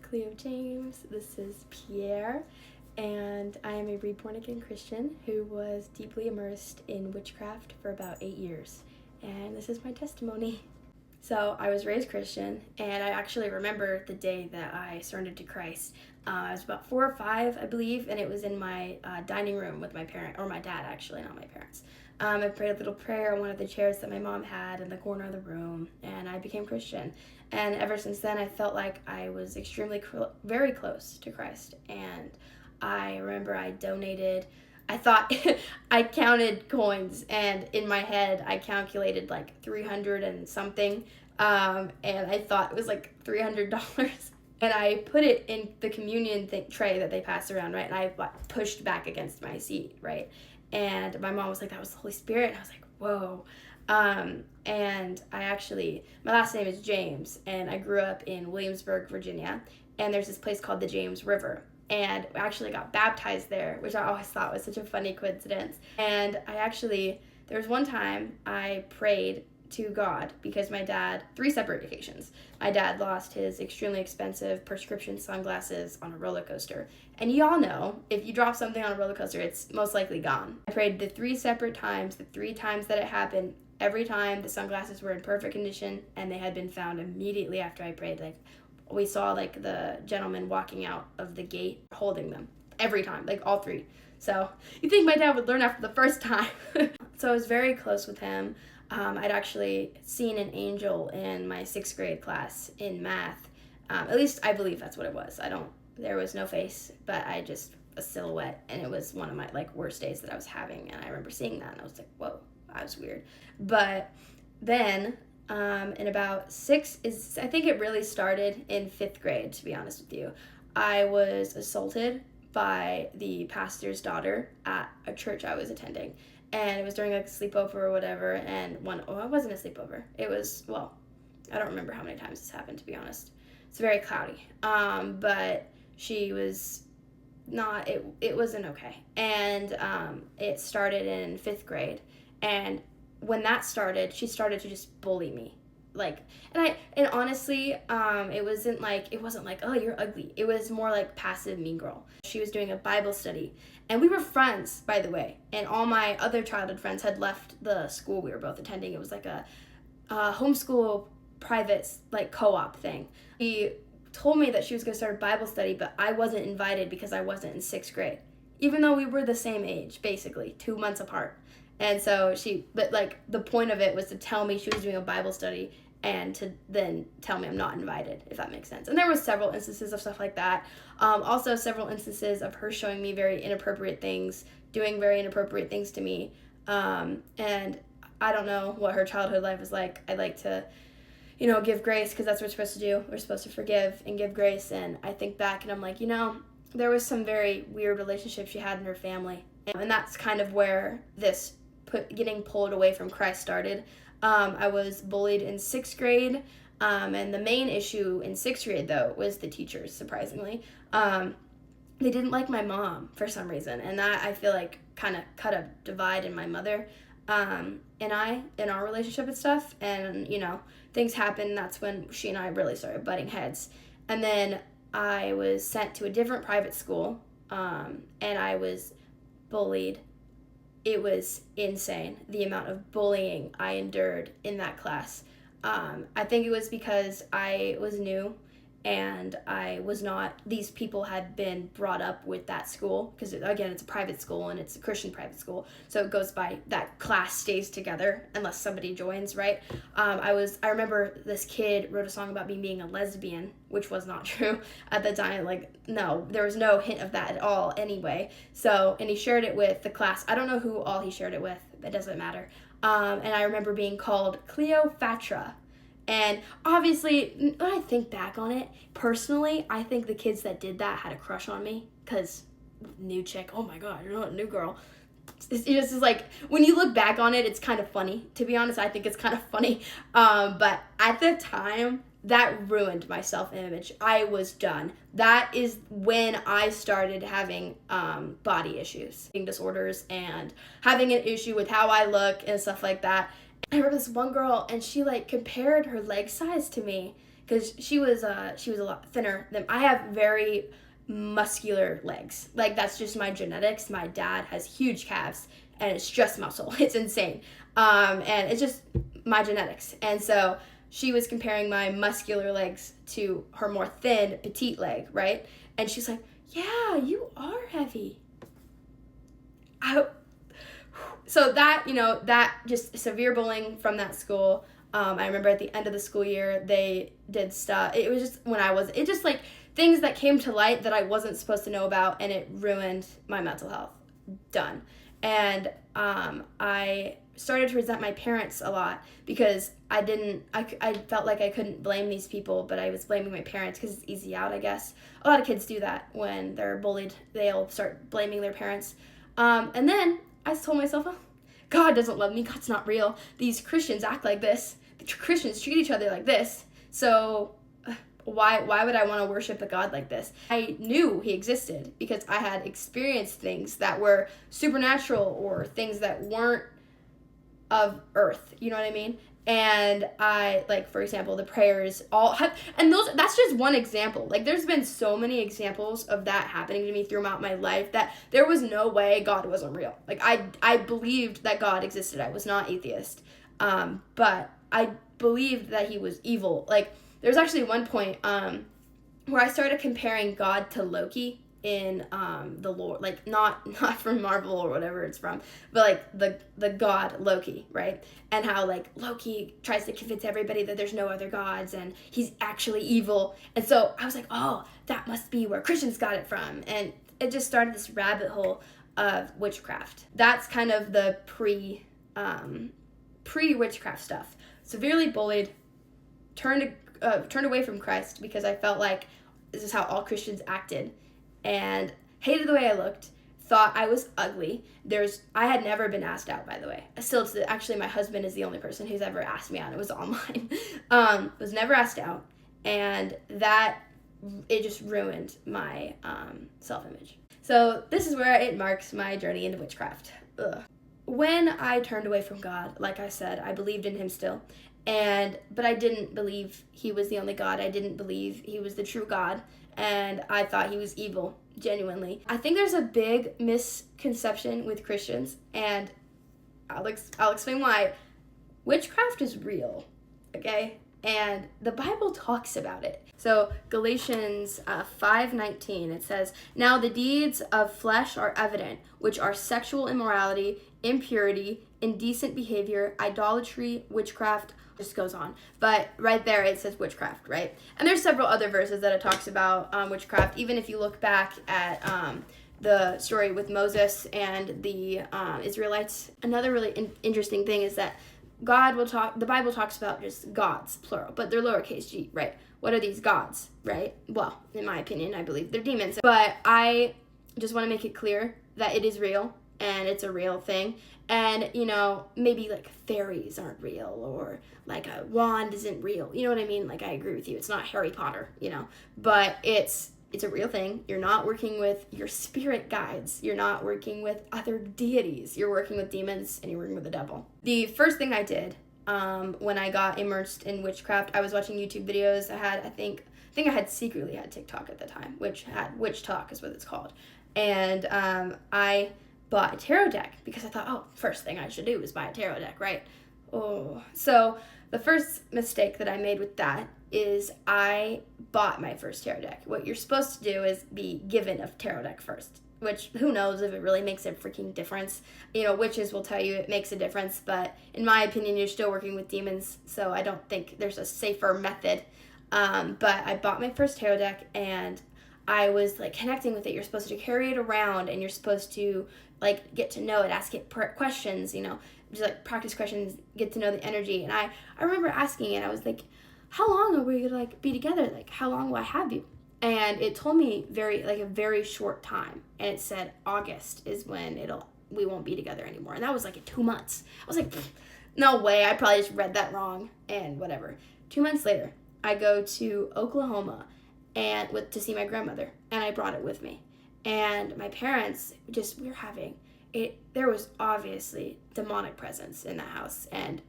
Cleo James. This is Pierre, and I am a reborn again Christian who was deeply immersed in witchcraft for about 8 years. And this is my testimony. So I was raised Christian, and I actually remember the day that I surrendered to Christ. I was about 4 or 5, I believe, and it was in my dining room with my my dad, actually, not my parents. I prayed a little prayer on one of the chairs that my mom had in the corner of the room, and I became Christian. And ever since then, I felt like I was very close to Christ. And I remember I donated. I thought I counted coins, and in my head I calculated like 300 and something, and I thought it was like $300. And I put it in the communion tray that they pass around, right? And I pushed back against my seat, right? And my mom was like, "That was the Holy Spirit." And I was like, "Whoa." And my last name is James, and I grew up in Williamsburg, Virginia, and there's this place called the James River. And I actually got baptized there, which I always thought was such a funny coincidence. And there was one time I prayed to God because my dad, 3 separate occasions, my dad lost his extremely expensive prescription sunglasses on a roller coaster. And you all know, if you drop something on a roller coaster, it's most likely gone. I prayed the 3 separate times, the 3 times that it happened. Every time the sunglasses were in perfect condition, and they had been found immediately after I prayed. Like, we saw like the gentleman walking out of the gate holding them every time, like all 3. So you think my dad would learn after the first time. So I was very close with him. I'd actually seen an angel in my 6th grade class in math. At least I believe that's what it was. There was no face, but a silhouette, and it was one of my like worst days that I was having. And I remember seeing that, and I was like, whoa, that was weird. But then in about I think it really started in 5th grade, to be honest with you. I was assaulted by the pastor's daughter at a church I was attending. And it was during like a sleepover or whatever. And it wasn't a sleepover. It was, I don't remember how many times this happened, to be honest. It's very cloudy. But she was not, it wasn't okay. And it started in 5th grade. And when that started, she started to just bully me. And honestly, it wasn't like, "Oh, you're ugly." It was more like passive mean girl. She was doing a Bible study, and we were friends, by the way. And all my other childhood friends had left the school we were both attending. It was like a homeschool private like co-op thing. She told me that she was going to start a Bible study, but I wasn't invited because I wasn't in 6th grade, even though we were the same age, basically 2 months apart. And so the point of it was to tell me she was doing a Bible study and to then tell me I'm not invited, if that makes sense. And there were several instances of stuff like that. Also several instances of her showing me very inappropriate things, doing very inappropriate things to me. And I don't know what her childhood life was like. I like to, give grace because that's what we're supposed to do. We're supposed to forgive and give grace. And I think back and I'm like, there was some very weird relationships she had in her family. And that's kind of where this getting pulled away from Christ started. I was bullied in 6th grade, and the main issue in 6th grade, though, was the teachers, surprisingly. They didn't like my mom for some reason, and that, I feel like, kind of cut a divide in my mother and I, in our relationship and stuff, and, things happened. That's when she and I really started butting heads. And then I was sent to a different private school, and I was bullied. It was insane, the amount of bullying I endured in that class. I think it was because I was new and these people had been brought up with that school because, again, it's a private school and it's a Christian private school. So it goes by that class stays together unless somebody joins, right? I remember this kid wrote a song about me being a lesbian, which was not true at the time. No, there was no hint of that at all anyway. So, and he shared it with the class. I don't know who all he shared it with. It doesn't matter. And I remember being called Cleopatra. And obviously, when I think back on it, personally, I think the kids that did that had a crush on me because new chick, oh my God, you're not a new girl. It's just like, when you look back on it, it's kind of funny. To be honest, I think it's kind of funny. But at the time, that ruined my self-image. I was done. That is when I started having body issues, eating disorders, and having an issue with how I look and stuff like that. I remember this one girl, and she compared her leg size to me because she was a lot thinner than I have. Very muscular legs. Like, that's just my genetics. My dad has huge calves, and it's just muscle. It's insane. And it's just my genetics. And so she was comparing my muscular legs to her more thin, petite leg, right? And she's like, yeah, you are heavy. So that, that just severe bullying from that school. I remember at the end of the school year, they did stuff. It was just it just like things that came to light that I wasn't supposed to know about, and it ruined my mental health. Done. And I started to resent my parents a lot because I felt like I couldn't blame these people, but I was blaming my parents because it's easy out, I guess. A lot of kids do that when they're bullied. They'll start blaming their parents. And then I told myself, oh, God doesn't love me. God's not real. These Christians act like this. The Christians treat each other like this. So why would I want to worship a God like this? I knew he existed because I had experienced things that were supernatural or things that weren't of earth. You know what I mean? And I, like, for example, the prayers that's just one example. Like, there's been so many examples of that happening to me throughout my life that there was no way God wasn't real. Like, I believed that God existed. I was not atheist. But I believed that he was evil. Like, there's actually one point where I started comparing God to Loki in the lore, like not from Marvel or whatever it's from, but like the god Loki, right? And how like Loki tries to convince everybody that there's no other gods and he's actually evil. And so I was like, oh, that must be where Christians got it from. And it just started this rabbit hole of witchcraft. That's kind of the pre-witchcraft stuff. Severely bullied, turned away from Christ because I felt like this is how all Christians acted, and hated the way I looked, thought I was ugly. I had never been asked out, by the way. Actually, my husband is the only person who's ever asked me out. It was online. Was never asked out, and it just ruined my self-image. So this is where it marks my journey into witchcraft. Ugh. When I turned away from God, like I said, I believed in him still, but I didn't believe he was the only God. I didn't believe he was the true God, and I thought he was evil, genuinely. I think there's a big misconception with Christians, and I'll explain why. Witchcraft is real, okay? And the Bible talks about it. So Galatians 5:19, it says, "Now the deeds of flesh are evident, which are sexual immorality, impurity, indecent behavior, idolatry, witchcraft," just goes on. But right there it says witchcraft, right? And there's several other verses that it talks about witchcraft. Even if you look back at the story with Moses and the Israelites, another really interesting thing is that the Bible talks about just gods, plural, but they're lowercase g, right? What are these gods, right? Well, in my opinion, I believe they're demons. But I just want to make it clear that it is real, and it's a real thing. And, maybe like fairies aren't real, or like a wand isn't real. You know what I mean? Like, I agree with you. It's not Harry Potter, but it's a real thing. You're not working with your spirit guides. You're not working with other deities. You're working with demons, and you're working with the devil. The first thing I did when I got immersed in witchcraft, I was watching YouTube videos. I think I had secretly had TikTok at the time, which had Witch Talk is what it's called. And I bought a tarot deck because I thought, first thing I should do is buy a tarot deck, right? Oh, so the first mistake that I made with that is I bought my first tarot deck. What you're supposed to do is be given a tarot deck first, which who knows if it really makes a freaking difference. Witches will tell you it makes a difference, but in my opinion, you're still working with demons, so I don't think there's a safer method. But I bought my first tarot deck, and I was like connecting with it. You're supposed to carry it around, and you're supposed to like get to know it, ask it questions, just like practice questions, get to know the energy. And I remember asking it, I was like, how long are we gonna be together? Like, how long will I have you? And it told me a very short time. And it said August is when we won't be together anymore. And that was like in 2 months. I was like, no way, I probably just read that wrong and whatever. 2 months later, I go to Oklahoma to see my grandmother, and I brought it with me. And my parents we were having it. There was obviously demonic presence in the house, and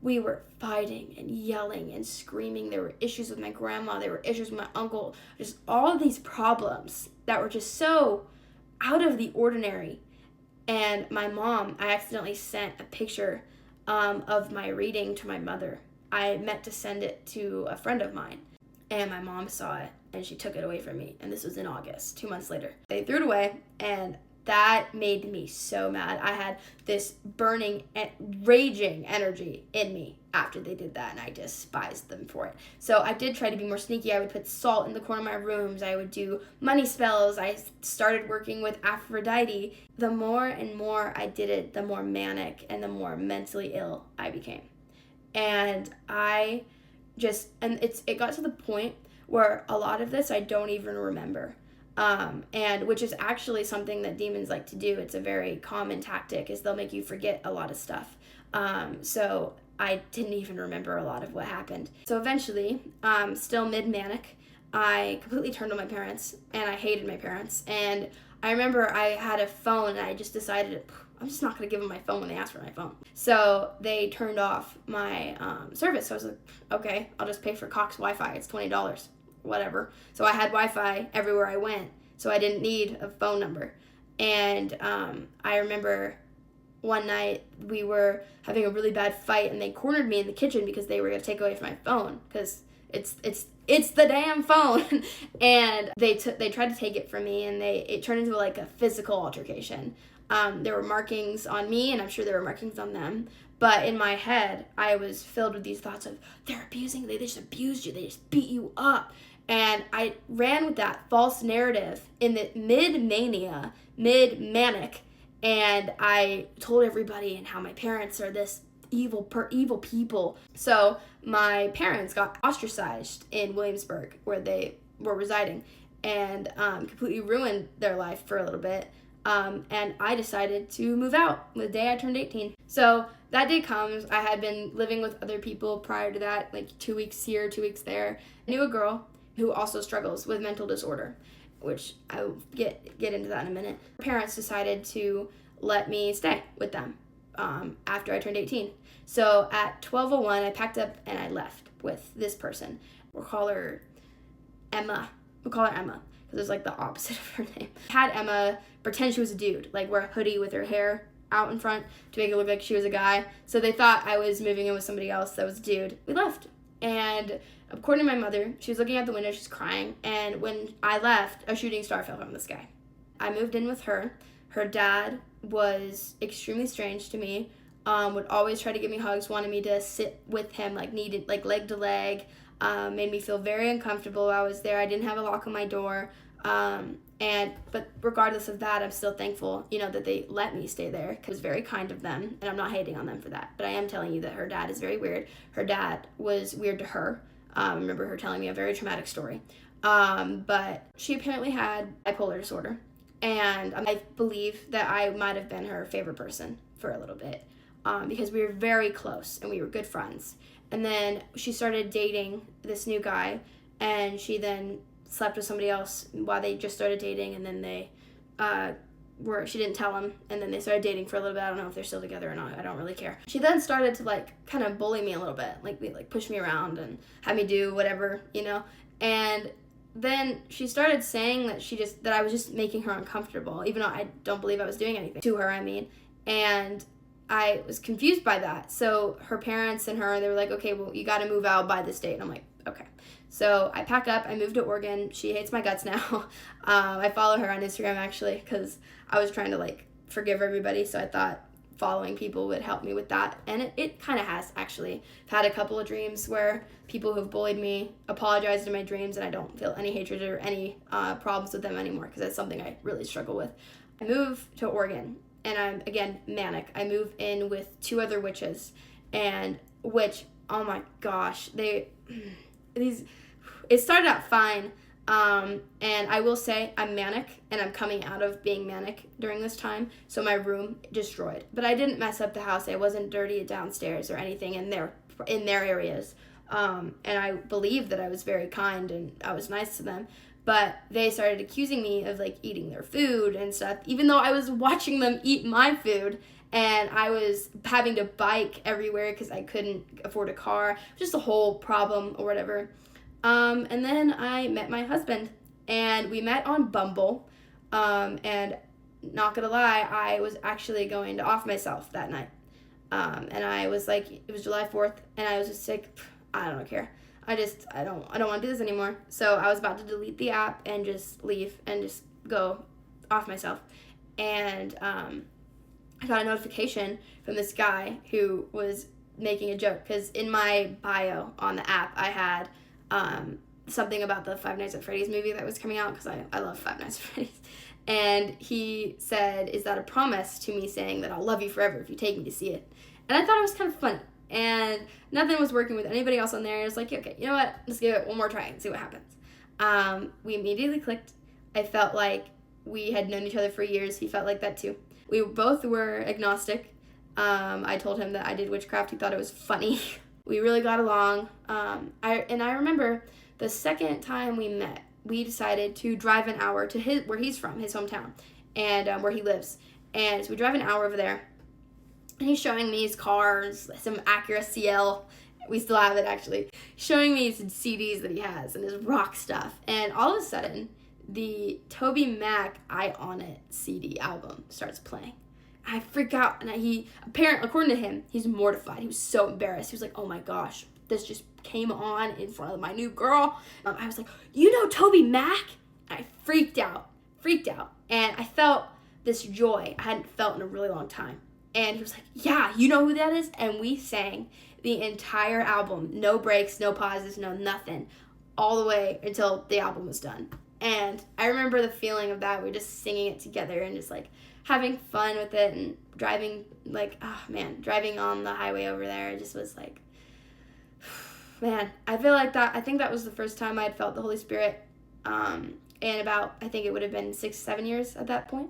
we were fighting and yelling and screaming. There were issues with my grandma. There were issues with my uncle. Just all of these problems that were just so out of the ordinary. And my mom, I accidentally sent a picture of my reading to my mother. I meant to send it to a friend of mine. And my mom saw it, and she took it away from me. And this was in August, 2 months later. They threw it away, and that made me so mad. I had this burning, raging energy in me after they did that, and I despised them for it. So I did try to be more sneaky. I would put salt in the corner of my rooms. I would do money spells. I started working with Aphrodite. The more and more I did it, the more manic and the more mentally ill I became. And it got to the point where a lot of this I don't even remember. And which is actually something that demons like to do. It's a very common tactic, is they'll make you forget a lot of stuff. So I didn't even remember a lot of what happened. So eventually, still mid-manic, I completely turned on my parents, and I hated my parents. And I remember I had a phone, and I just decided, I'm just not going to give them my phone when they ask for my phone. So they turned off my service. So I was like, okay, I'll just pay for Cox Wi-Fi. It's $20. Whatever. So I had Wi-Fi everywhere I went, so I didn't need a phone number. And I remember one night we were having a really bad fight, and they cornered me in the kitchen because they were going to take away my phone, because it's the damn phone. And they tried to take it from me, and it turned into like a physical altercation. There were markings on me, and I'm sure there were markings on them. But in my head, I was filled with these thoughts of, they're abusing, they just abused you, they just beat you up. And I ran with that false narrative in the mid-mania, mid-manic, and I told everybody and how my parents are this evil people. So my parents got ostracized in Williamsburg, where they were residing, and completely ruined their life for a little bit. And I decided to move out the day I turned 18. So that day comes. I had been living with other people prior to that, like 2 weeks here, 2 weeks there. I knew a girl who also struggles with mental disorder, which I will get into that in a minute. Her parents decided to let me stay with them after I turned 18. So at 12:01, I packed up and I left with this person. We'll call her Emma. Because it's like the opposite of her name. I had Emma pretend she was a dude, like wear a hoodie with her hair out in front to make it look like she was a guy. So they thought I was moving in with somebody else that was a dude. We left. And according to my mother, she was looking out the window, she's crying, and when I left, a shooting star fell from the sky. I moved in with her. Her dad was extremely strange to me, would always try to give me hugs, wanted me to sit with him, needed leg to leg, made me feel very uncomfortable while I was there. I didn't have a lock on my door, but regardless of that, I'm still thankful, that they let me stay there, because it was very kind of them, and I'm not hating on them for that, but I am telling you that her dad is very weird. Her dad was weird to her. I remember her telling me a very traumatic story, but she apparently had bipolar disorder, and I believe that I might have been her favorite person for a little bit, because we were very close, and we were good friends. And then she started dating this new guy, and she then slept with somebody else while they just started dating, and then she didn't tell him, and then they started dating for a little bit. I don't know if they're still together or not. I don't really care. She then started to kind of bully me a little bit, push me around and have me do whatever, and then she started saying that I was just making her uncomfortable, even though I don't believe I was doing anything to her, and I was confused by that. So her parents and her, they were like, okay, well, you got to move out by this date. And I'm like, okay. So I pack up, I moved to Oregon. She hates my guts now. I follow her on Instagram, actually, because I was trying to, forgive everybody. So I thought following people would help me with that. And it kind of has, actually. I've had a couple of dreams where people who've bullied me apologized in my dreams, and I don't feel any hatred or any problems with them anymore, because that's something I really struggle with. I moved to Oregon, and I'm, again, manic. I move in with 2 other witches, oh my gosh, it started out fine, and I will say I'm manic, and I'm coming out of being manic during this time, so my room destroyed. But I didn't mess up the house. I wasn't dirty downstairs or anything in their areas, and I believe that I was very kind and I was nice to them. But they started accusing me of eating their food and stuff, even though I was watching them eat my food, and I was having to bike everywhere because I couldn't afford a car, just a whole problem or whatever. And then I met my husband, and we met on Bumble, and not gonna lie, I was actually going to off myself that night. And I was like, it was July 4th, and I was just like, I don't care. I don't want to do this anymore. So I was about to delete the app and just leave and just go off myself. And I got a notification from this guy who was making a joke, because in my bio on the app, I had something about the Five Nights at Freddy's movie that was coming out, because I love Five Nights at Freddy's. And he said, is that a promise to me saying that I'll love you forever if you take me to see it? And I thought it was kind of funny. And nothing was working with anybody else on there. I was like, okay, you know what? Let's give it one more try and see what happens. We immediately clicked. I felt like we had known each other for years. He felt like that too. We both were agnostic. I told him that I did witchcraft. He thought it was funny. We really got along. I remember the second time we met, we decided to drive an hour to where he's from, his hometown, and where he lives. And so we drive an hour over there, and he's showing me his cars, some Acura CL. We still have it, actually. Showing me some CDs that he has and his rock stuff. And all of a sudden, the Toby Mac I On It CD album starts playing. I freak out, and according to him, he's mortified. He was so embarrassed. He was like, oh my gosh, this just came on in front of my new girl. I was like, you know Toby Mac? I freaked out. And I felt this joy I hadn't felt in a really long time. And he was like, yeah, you know who that is? And we sang the entire album, no breaks, no pauses, no nothing, all the way until the album was done. And I remember the feeling of that. We were just singing it together and just like having fun with it, and driving on the highway over there. It just was like, man, I think that was the first time I'd felt the Holy Spirit. And I think it would have been 6-7 years at that point.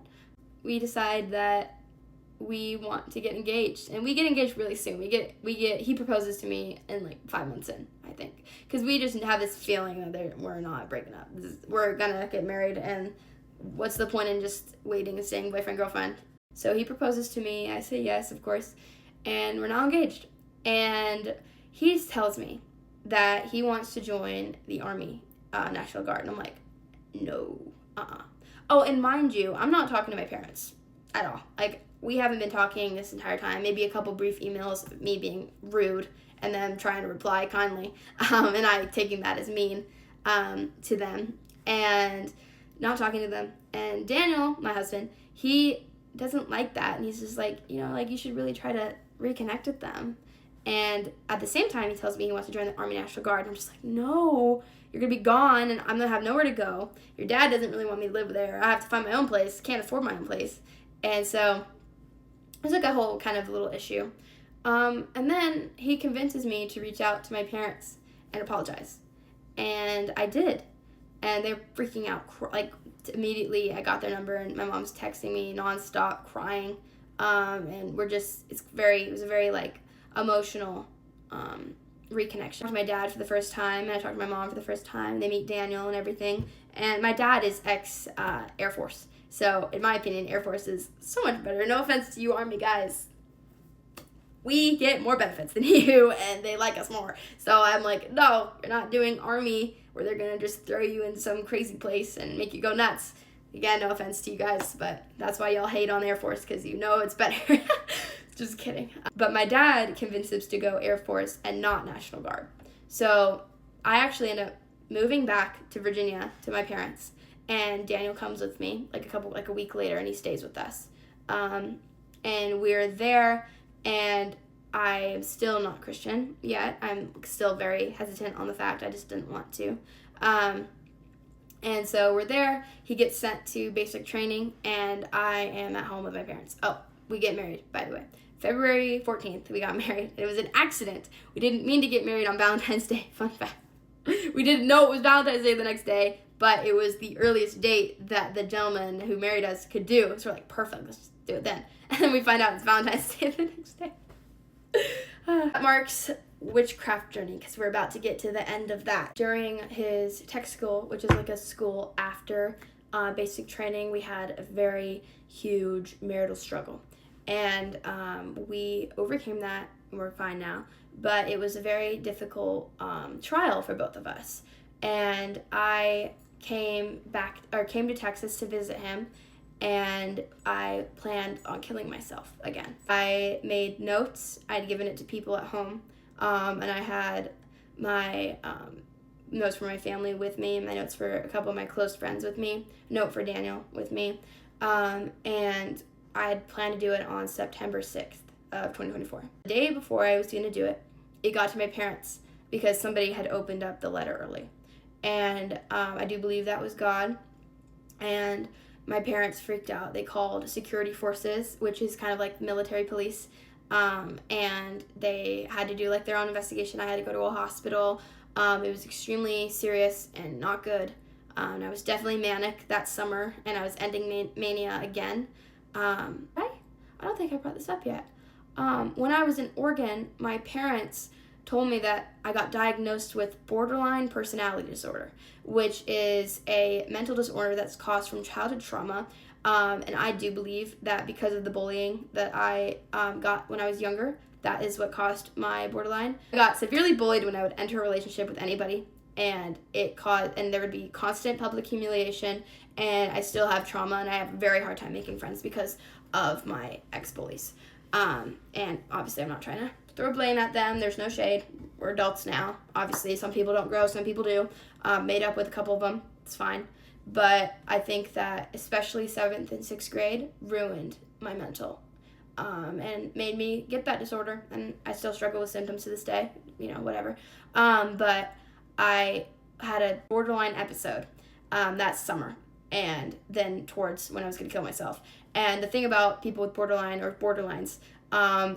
We decide that we want to get engaged, and we get engaged really soon. He proposes to me in like 5 months in, I think, because we just have this feeling that we're not breaking up. We're gonna get married, and what's the point in just waiting and staying boyfriend, girlfriend? So he proposes to me. I say yes, of course, and we're now engaged. And he tells me that he wants to join the Army, National Guard, and I'm like, no, Oh, and mind you, I'm not talking to my parents at all. Like, we haven't been talking this entire time. Maybe a couple brief emails of me being rude and them trying to reply kindly, and I taking that as mean to them, and not talking to them. And Daniel, my husband, he doesn't like that, and he's just like, you should really try to reconnect with them. And at the same time, he tells me he wants to join the Army National Guard, and I'm just like, no, you're going to be gone, and I'm going to have nowhere to go. Your dad doesn't really want me to live there. I have to find my own place. Can't afford my own place. And so it's like a whole kind of little issue. And then he convinces me to reach out to my parents and apologize. And I did. And they're freaking out. Immediately, I got their number, and my mom's texting me nonstop, crying. And it was a very, emotional reconnection. I talked to my dad for the first time, and I talked to my mom for the first time. They meet Daniel and everything. And my dad is ex-Air Force. So, in my opinion, Air Force is so much better. No offense to you Army guys. We get more benefits than you, and they like us more. So, I'm like, no, you're not doing Army, where they're going to just throw you in some crazy place and make you go nuts. Again, no offense to you guys, but that's why y'all hate on Air Force, because you know it's better. Just kidding. But my dad convinced us to go Air Force and not National Guard. So I actually end up moving back to Virginia to my parents, and Daniel comes with me a week later, and he stays with us. And we're there, and I'm still not Christian yet. I'm still very hesitant on the fact. I just didn't want to. And so we're there. He gets sent to basic training, and I am at home with my parents. Oh, we get married, by the way. February 14th, we got married. It was an accident. We didn't mean to get married on Valentine's Day. Fun fact. We didn't know it was Valentine's Day the next day, but it was the earliest date that the gentleman who married us could do. So we're like, perfect, let's just do it then. And then we find out it's Valentine's Day the next day. That marks witchcraft journey, because we're about to get to the end of that. During his tech school, which is like a school after basic training, we had a very huge marital struggle. And we overcame that, and we're fine now. But it was a very difficult trial for both of us. And I came to Texas to visit him, and I planned on killing myself again. I made notes. I'd given it to people at home, and I had my notes for my family with me, and my notes for a couple of my close friends with me, note for Daniel with me, and I had planned to do it on September 6th of 2024. The day before I was going to do it, it got to my parents because somebody had opened up the letter early. And I do believe that was God. And my parents freaked out. They called security forces, which is kind of like military police. And they had to do like their own investigation. I had to go to a hospital. It was extremely serious and not good. And I was definitely manic that summer, and I was ending mania again. I don't think I brought this up yet. When I was in Oregon, my parents told me that I got diagnosed with borderline personality disorder, which is a mental disorder that's caused from childhood trauma. And I do believe that because of the bullying that I got when I was younger, that is what caused my borderline. I got severely bullied when I would enter a relationship with anybody, and there would be constant public humiliation, and I still have trauma, and I have a very hard time making friends because of my ex-bullies. And obviously I'm not trying to throw blame at them. There's no shade. We're adults now. Obviously, some people don't grow, some people do. Made up with a couple of them. It's fine. But I think that especially 7th and 6th grade ruined my mental, and made me get that disorder. And I still struggle with symptoms to this day, whatever. But I had a borderline episode that summer, and then towards when I was going to kill myself. And the thing about people with borderline or borderlines,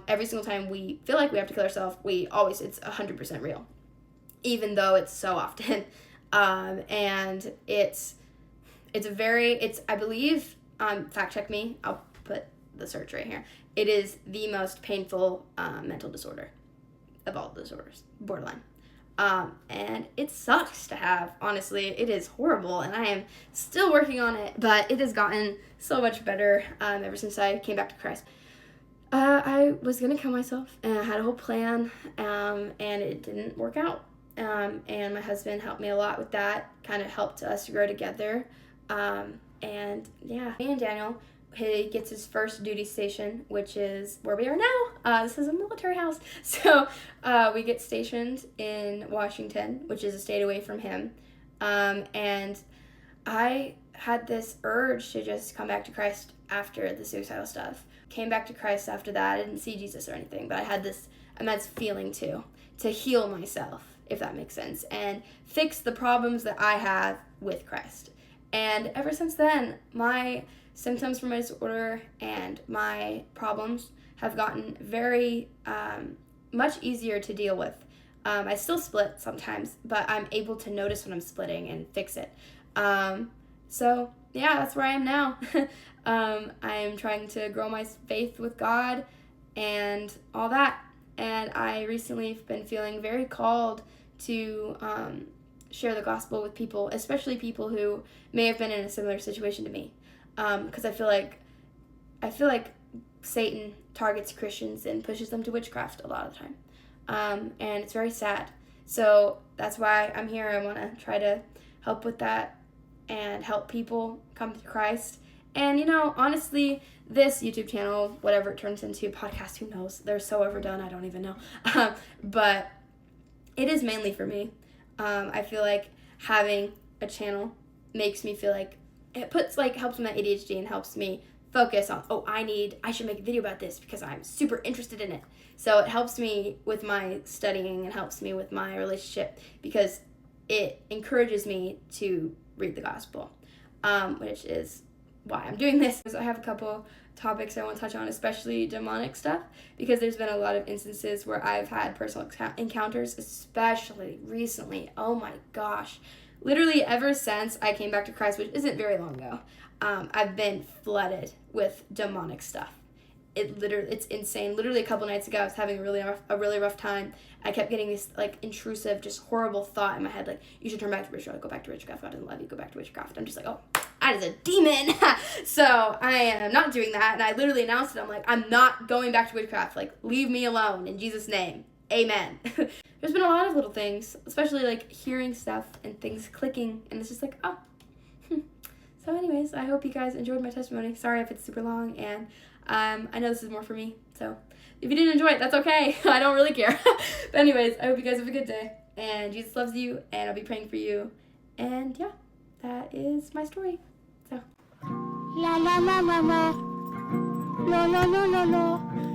every single time we feel like we have to kill ourselves, it's 100% real, even though it's so often. And I believe, fact check me, I'll put the search right here. It is the most painful mental disorder of all disorders, borderline. And it sucks to have, honestly. It is horrible, and I am still working on it, but it has gotten so much better ever since I came back to Christ. I was going to kill myself, and I had a whole plan, and it didn't work out. And my husband helped me a lot with that, kind of helped us grow together. And yeah, me and Daniel, he gets his first duty station, which is where we are now. This is a military house. So we get stationed in Washington, which is a state away from him. And I had this urge to just come back to Christ after the suicidal stuff. Came back to Christ after that. I didn't see Jesus or anything, but I had this immense feeling to heal myself, if that makes sense, and fix the problems that I have with Christ. And ever since then, my symptoms from my disorder and my problems have gotten very much easier to deal with. I still split sometimes, but I'm able to notice when I'm splitting and fix it. So yeah, that's where I am now. I'm trying to grow my faith with God and all that. And I recently have been feeling very called to share the gospel with people, especially people who may have been in a similar situation to me. Because I feel like Satan targets Christians and pushes them to witchcraft a lot of the time. And it's very sad. So that's why I'm here. I want to try to help with that and help people come to Christ. And, honestly, this YouTube channel, whatever it turns into, podcast, who knows? They're so overdone, I don't even know. But it is mainly for me. I feel like having a channel makes me feel like it helps with my ADHD and helps me focus on, I should make a video about this because I'm super interested in it. So it helps me with my studying and helps me with my relationship because it encourages me to read the gospel, which is why I'm doing this. I have a couple topics I want to touch on, especially demonic stuff, because there's been a lot of instances where I've had personal encounters, especially recently. Oh my gosh. Literally ever since I came back to Christ, which isn't very long ago, I've been flooded with demonic stuff. It's insane. Literally a couple nights ago, I was having a really rough time. I kept getting this intrusive, just horrible thought in my head, you should turn back to witchcraft, go back to witchcraft, God doesn't love you, go back to witchcraft. I'm just like, that is a demon. So I am not doing that, and I literally announced it. I'm like, I'm not going back to witchcraft. Like, leave me alone in Jesus' name. Amen. There's been a lot of little things, especially like hearing stuff and things clicking, and it's just like, oh. So anyways, I hope you guys enjoyed my testimony. Sorry if it's super long, and I know this is more for me, so if you didn't enjoy it, that's okay. I don't really care. But anyways, I hope you guys have a good day, and Jesus loves you, and I'll be praying for you, and yeah, that is my story. So. La la la la la, la la la la la.